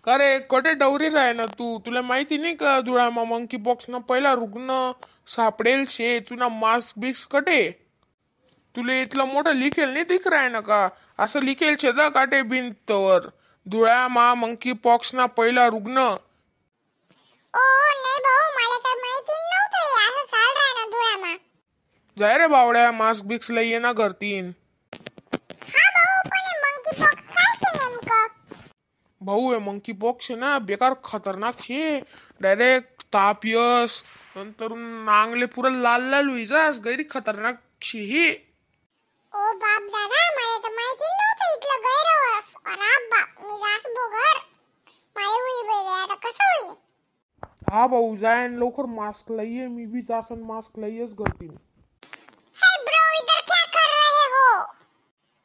का रे कोठे डवरी राह ना तुला माहिती नाही का धुळामा मंकी पॉक्स ना पहिला रुग्ण सापडेल शे तुला मास्क बिक्स कटे तुले इथलं मोठं लिखेल नाही दिख राह ना का असं लिखेल छे दा काटे भिंतवर धुळामा मंकी पॉक्स ना पहिला रुग्ण ओ नाही भाऊ मला काय माहिती नव्हतं हे असं चाल राह ना धुळामा जाय रे बावड्या मास्क बिक्स लई ये ना घरतीन हा भाऊ पण मंकी पॉक्स काय शे नेमकं भाऊ हे मंकी पॉक्स है ना बेकार खतरनाक छे डायरेक्ट ताप यस नंतर नांगले पुरा लाल लाल हुई जास गैरी खतरनाक छे ही ओ बाप दादा मला तर माहिती नव्हतं इथलं गैरवस अरे बाप मी जास बोगर मला हुई बे आता कसं होई हा भाऊ जायन लवकर मास्क लइये मी भी जासन मास्क लइयेच घरतीन हे ब्रो इधर क्या कर रहे हो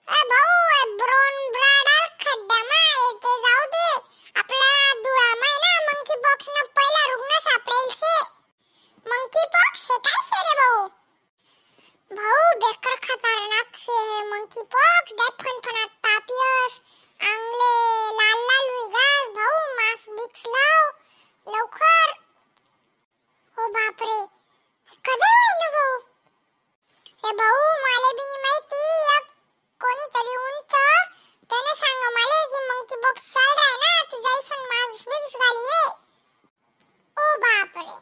ए भाऊ ए ब्रोन ब्राडर खड्डा मा येते जाऊ दे आपला धुळामा आहे ना मंकी पॉक्स ना पहिला रुग्ण सापडेल शे मंकी पॉक्स हे काय शे रे भाऊ भाऊ बेकार खतरनाक शे मंकी पॉक्स दे फणफणाट तापियस आंगले लाल लाल हुई जास भाऊ मास्क बिक्स लाव लवकर ओ बाप रे कधी होईल ना भाऊ हे भाऊ मला बी नाही माहिती अब कोणीतरी उंच त्याने सांग मला की मंकी बॉक्स चाल राह ना तू जायसन मास्क बिक्स घालिये ओ बाप रे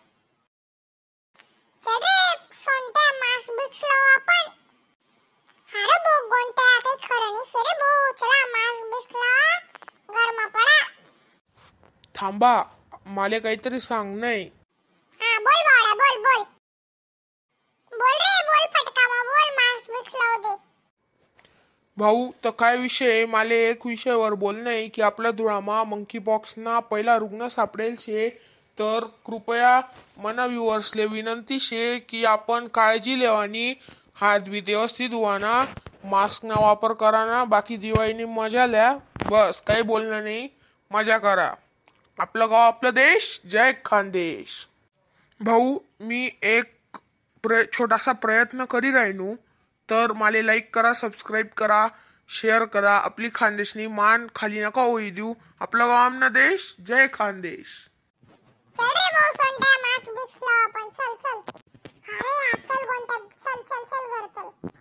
चल रे सोंट्या मास्क बिक्स लाव आपण अरे भाऊ गोंट्या काही खरं नाही शे रे भाऊ चला मास्क बिक्स लावा गरमा पडा थांबा माले काहीतरी सांग नाही हा बोल बावड्या बोल बोल बोल रे बोल फटका मग बोल मास्क बिक्स लाव दे भाऊ तर काय विषय माले एक विषयावर बोलणं आहे की आपल्या धुळामा मंकी पॉक्स ना पहिला रुग्ण सापडेल शे तर कृपया मना व्ह्युअर्सले विनंती शे की आपण काळजी लेवानी हात बी व्यवस्थित धुवाना मास्क ना वापर करा ना बाकी दिवाळीनी मजा ल्या बस काही बोलणं नाही मजा करा आपलं गाव आपला देश जय खानदेश भाऊ मी एक छोटासा प्रयत्न करी राहिनू तर माले लाईक करा सबस्क्राईब करा शेअर करा आपली खानदेशनी मान खाली नका होई देऊ आपला गाव आमना देश जय खानदेश चल रे भाऊ सोंट्या मास्क बिक्स लाव आपण चल चल अरे चल गोंट्या चल चल चल घर चल